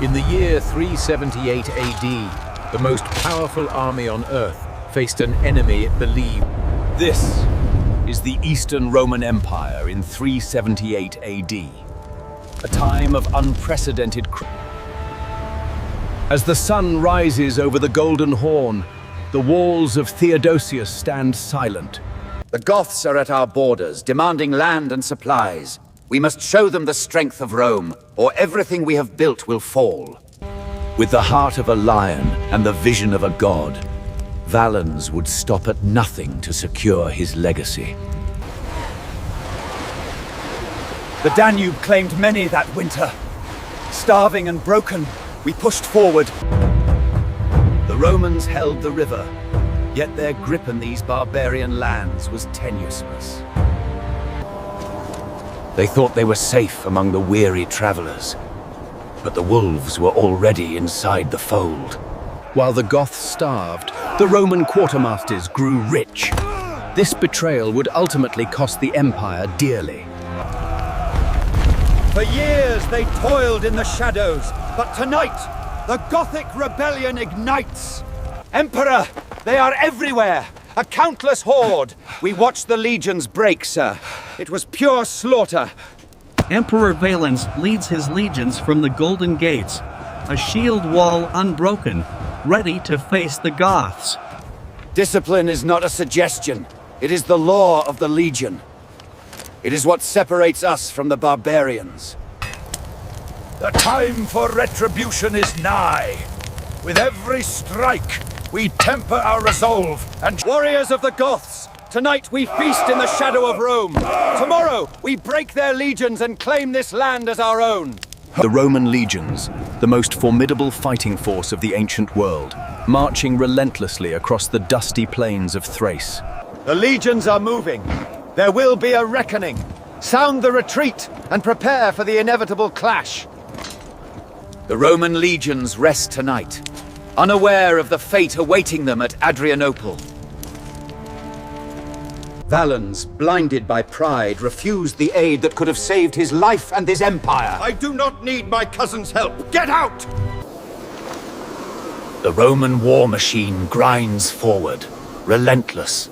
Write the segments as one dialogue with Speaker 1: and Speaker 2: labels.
Speaker 1: In the year 378 AD, the most powerful army on Earth faced an enemy it believed.
Speaker 2: This is the Eastern Roman Empire in 378 AD, a time of unprecedented. As the sun rises over the Golden Horn, the walls of Theodosius stand silent.
Speaker 3: The Goths are at our borders, demanding land and supplies. We must show them the strength of Rome, or everything we have built will fall.
Speaker 2: With the heart of a lion and the vision of a god, Valens would stop at nothing to secure his legacy.
Speaker 4: The Danube claimed many that winter. Starving and broken, we pushed forward.
Speaker 2: The Romans held the river, yet their grip on these barbarian lands was tenuous. They thought they were safe among the weary travelers, but the wolves were already inside the fold.
Speaker 1: While the Goths starved, the Roman quartermasters grew rich. This betrayal would ultimately cost the empire dearly.
Speaker 4: For years they toiled in the shadows, but tonight, the Gothic rebellion ignites. Emperor, they are everywhere! A countless horde! We watched the legions break, sir. It was pure slaughter.
Speaker 5: Emperor Valens leads his legions from the Golden Gates, a shield wall unbroken, ready to face the Goths.
Speaker 3: Discipline is not a suggestion. It is the law of the legion. It is what separates us from the barbarians.
Speaker 6: The time for retribution is nigh. With every strike, we temper our resolve and...
Speaker 4: Warriors of the Goths, tonight we feast in the shadow of Rome. Tomorrow, we break their legions and claim this land as our own.
Speaker 2: The Roman legions, the most formidable fighting force of the ancient world, marching relentlessly across the dusty plains of Thrace.
Speaker 4: The legions are moving. There will be a reckoning. Sound the retreat and prepare for the inevitable clash.
Speaker 3: The Roman legions rest tonight, unaware of the fate awaiting them at Adrianople. Valens, blinded by pride, refused the aid that could have saved his life and his empire.
Speaker 6: I do not need my cousin's help. Get out!
Speaker 2: The Roman war machine grinds forward, relentless.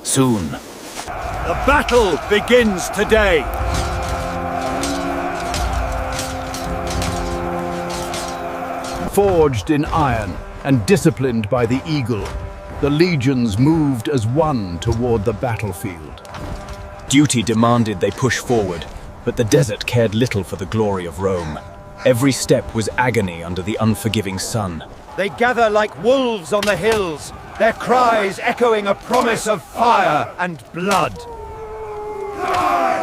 Speaker 2: Soon,
Speaker 4: The battle begins today.
Speaker 1: Forged in iron and disciplined by the eagle, the legions moved as one toward the battlefield.
Speaker 2: duty demanded they push forward, but the desert cared little for the glory of Rome. Every step was agony under the unforgiving sun.
Speaker 4: They gather like wolves on the hills, their cries echoing a promise of fire and blood.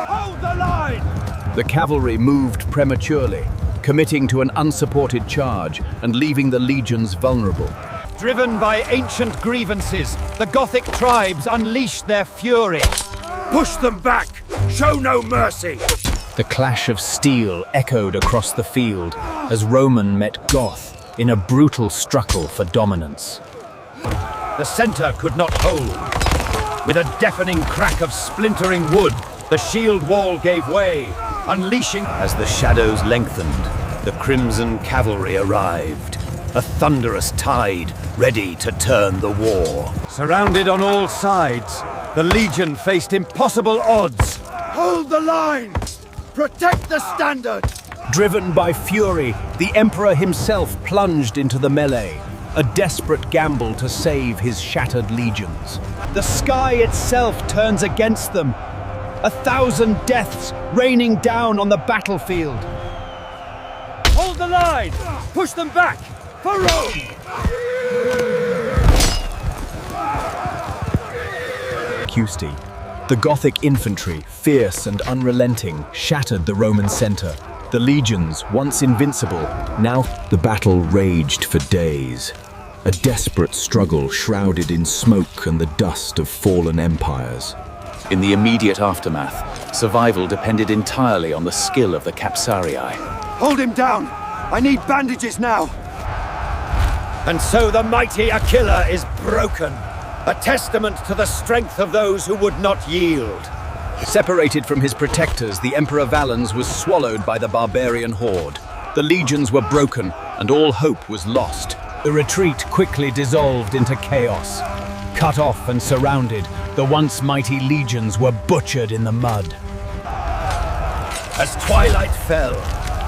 Speaker 4: Hold the line!
Speaker 1: The cavalry moved prematurely, committing to an unsupported charge and leaving the legions vulnerable.
Speaker 4: Driven by ancient grievances, the Gothic tribes unleashed their fury.
Speaker 6: Push them back! Show no mercy!
Speaker 1: The clash of steel echoed across the field as Roman met Goth in a brutal struggle for dominance.
Speaker 4: The center could not hold. With a deafening crack of splintering wood, the shield wall gave way, unleashing...
Speaker 2: As the shadows lengthened, the crimson cavalry arrived, a thunderous tide ready to turn the war.
Speaker 4: Surrounded on all sides, the Legion faced impossible odds.
Speaker 6: Hold the line! Protect the standard!
Speaker 1: Driven by fury, the Emperor himself plunged into the melee, a desperate gamble to save his shattered legions.
Speaker 4: The sky itself turns against them, 1,000 deaths raining down on the battlefield. Hold the line! Push them back! For Rome!
Speaker 1: Custy. The Gothic infantry, fierce and unrelenting, shattered the Roman center. The legions, once invincible, now the battle raged for days. A desperate struggle shrouded in smoke and the dust of fallen empires.
Speaker 2: In the immediate aftermath, survival depended entirely on the skill of the Capsarii.
Speaker 4: Hold him down! I need bandages now! And so the mighty Aquila is broken, a testament to the strength of those who would not yield.
Speaker 1: Separated from his protectors, the Emperor Valens was swallowed by the barbarian horde.
Speaker 2: The legions were broken, and all hope was lost. The retreat quickly dissolved into chaos. Cut off and surrounded, the once mighty legions were butchered in the mud.
Speaker 6: As twilight fell,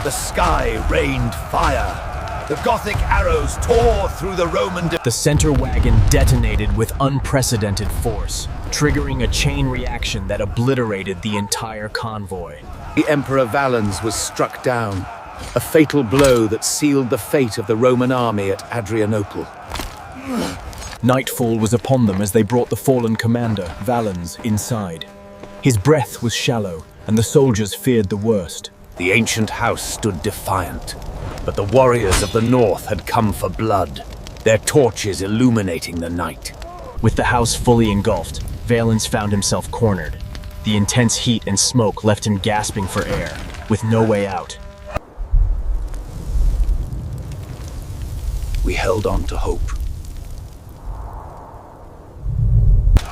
Speaker 6: the sky rained fire. The Gothic arrows tore through the Roman
Speaker 2: The center wagon detonated with unprecedented force, triggering a chain reaction that obliterated the entire convoy.
Speaker 3: The Emperor Valens was struck down, a fatal blow that sealed the fate of the Roman army at Adrianople.
Speaker 2: Nightfall was upon them as they brought the fallen commander, Valens, inside. His breath was shallow, and the soldiers feared the worst.
Speaker 3: The ancient house stood defiant, but the warriors of the north had come for blood, their torches illuminating the night.
Speaker 2: With the house fully engulfed, Valens found himself cornered. The intense heat and smoke left him gasping for air, with no way out.
Speaker 3: We held on to hope.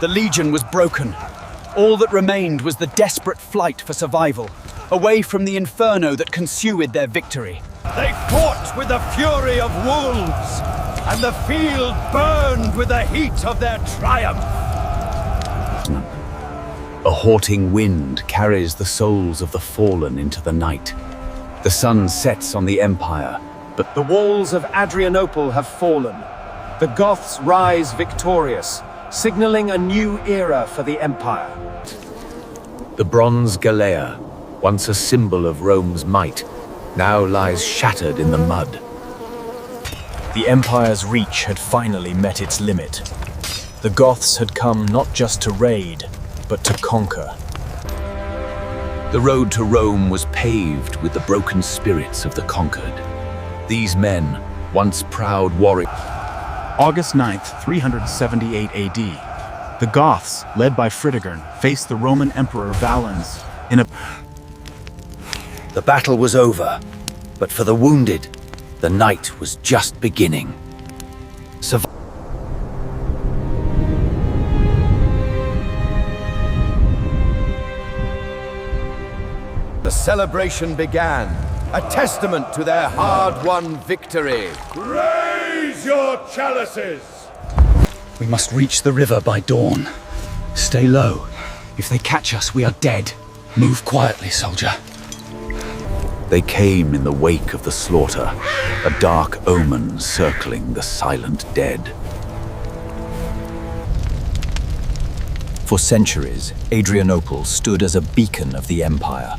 Speaker 4: The legion was broken. All that remained was the desperate flight for survival, away from the inferno that consumed their victory.
Speaker 6: They fought with the fury of wolves, and the field burned with the heat of their triumph.
Speaker 3: A haunting wind carries the souls of the fallen into the night. The sun sets on the empire, but
Speaker 4: The walls of Adrianople have fallen. The Goths rise victorious, signaling a new era for the empire.
Speaker 3: the bronze Galea, once a symbol of Rome's might, now lies shattered in the mud.
Speaker 2: The Empire's reach had finally met its limit. The Goths had come not just to raid, but to conquer.
Speaker 3: The road to Rome was paved with the broken spirits of the conquered. These men, once proud warriors.
Speaker 7: August 9th, 378 AD. The Goths, led by Fritigern, faced the Roman Emperor Valens in a...
Speaker 3: The battle was over, but for the wounded, the night was just beginning.
Speaker 6: The celebration began, a testament to their hard-won victory. Raise your chalices!
Speaker 4: We must reach the river by dawn. Stay low. If they catch us, we are dead. Move quietly, soldier.
Speaker 3: They came in the wake of the slaughter, a dark omen circling the silent dead.
Speaker 2: For centuries, Adrianople stood as a beacon of the Empire.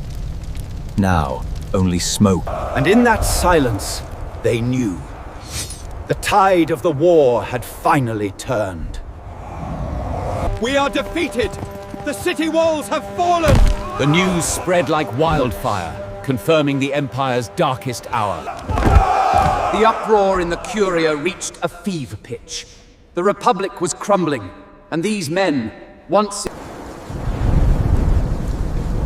Speaker 2: Now, only smoke.
Speaker 4: And in that silence, they knew. The tide of the war had finally turned. We are defeated! The city walls have fallen!
Speaker 3: The news spread like wildfire, confirming the Empire's darkest hour. The uproar in the Curia reached a fever pitch. The Republic was crumbling, and these men, once...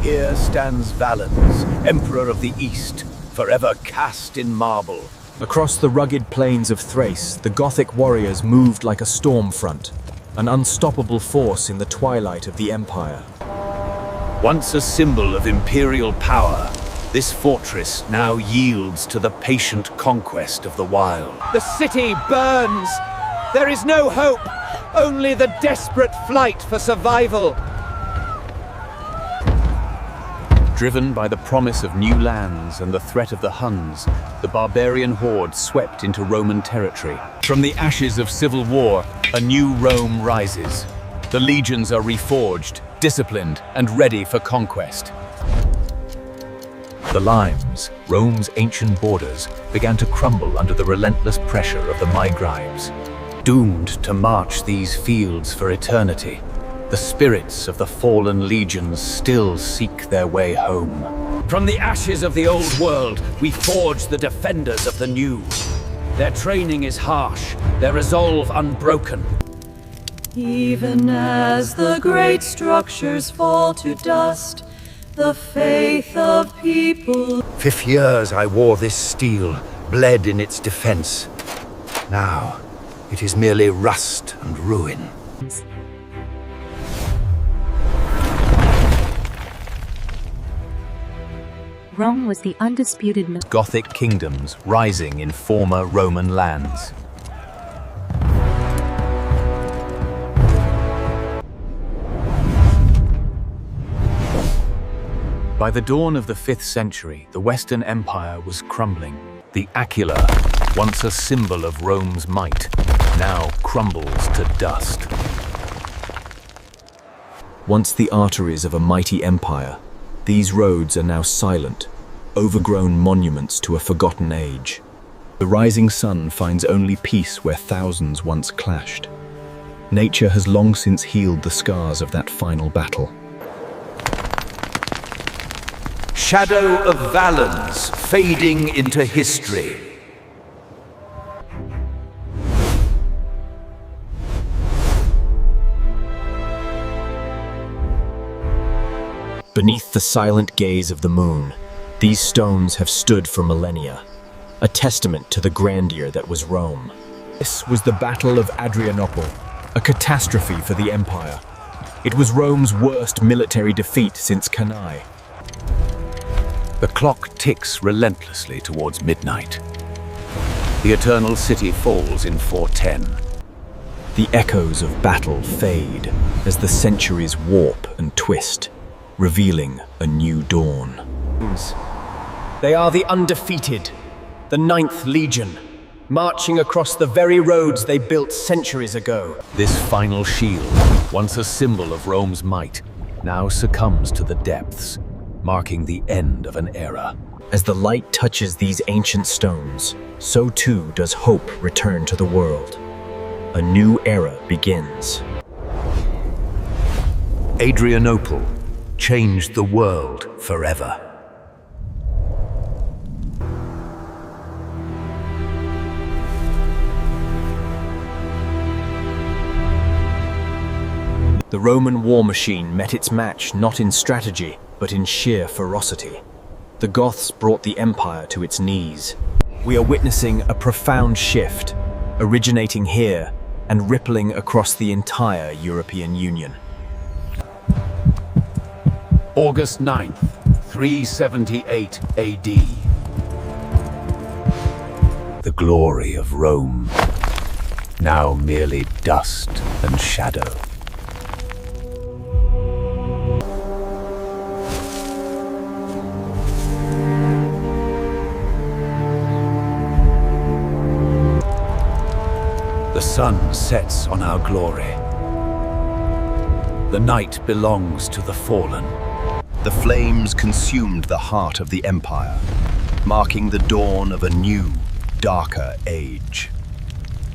Speaker 3: Here stands Valens, Emperor of the East, forever cast in marble.
Speaker 2: Across the rugged plains of Thrace, the Gothic warriors moved like a storm front, an unstoppable force in the twilight of the Empire.
Speaker 3: Once a symbol of imperial power, this fortress now yields to the patient conquest of the wild.
Speaker 4: The city burns! There is no hope! Only the desperate flight for survival!
Speaker 3: Driven by the promise of new lands and the threat of the Huns, the barbarian horde swept into Roman territory. From the ashes of civil war, a new Rome rises. The legions are reforged, disciplined, and ready for conquest. The limes, Rome's ancient borders, began to crumble under the relentless pressure of the Migrives. Doomed to march these fields for eternity, the spirits of the fallen legions still seek their way home. From the ashes of the old world, we forge the defenders of the new. Their training is harsh, their resolve unbroken.
Speaker 8: Even as the great structures fall to dust, the faith of people...
Speaker 6: 50 years I wore this steel, bled in its defense. Now, it is merely rust and ruin.
Speaker 9: Rome was the undisputed
Speaker 3: Gothic kingdoms rising in former Roman lands. By the dawn of the 5th century, the Western Empire was crumbling. The Aquila, once a symbol of Rome's might, now crumbles to dust.
Speaker 1: Once the arteries of a mighty empire, these roads are now silent, overgrown monuments to a forgotten age. The rising sun finds only peace where thousands once clashed. Nature has long since healed the scars of that final battle.
Speaker 4: Shadow of Valens fading into history.
Speaker 1: Beneath the silent gaze of the moon, these stones have stood for millennia, a testament to the grandeur that was Rome. This was the Battle of Adrianople, a catastrophe for the empire. It was Rome's worst military defeat since Cannae.
Speaker 3: The clock ticks relentlessly towards midnight. The eternal city falls in 410.
Speaker 1: The echoes of battle fade as the centuries warp and twist, revealing a new dawn.
Speaker 2: They are the undefeated, the 9th Legion, marching across the very roads they built centuries ago.
Speaker 3: This final shield, once a symbol of Rome's might, now succumbs to the depths, marking the end of an era.
Speaker 1: As the light touches these ancient stones, so too does hope return to the world. A new era begins.
Speaker 3: Adrianople changed the world forever.
Speaker 1: The Roman war machine met its match not in strategy, but in sheer ferocity. The Goths brought the empire to its knees. We are witnessing a profound shift, originating here and rippling across the entire European Union.
Speaker 3: August 9th, 378 AD. The glory of Rome, now merely dust and shadow. The sun sets on our glory. The night belongs to the fallen.
Speaker 1: The flames consumed the heart of the empire, marking the dawn of a new, darker age.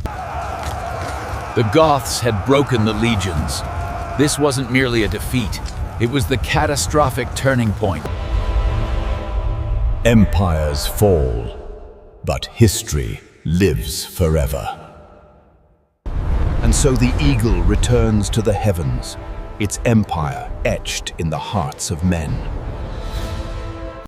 Speaker 3: The Goths had broken the legions. This wasn't merely a defeat, it was the catastrophic turning point.
Speaker 1: Empires fall, but history lives forever. And so the eagle returns to the heavens, its empire etched in the hearts of men.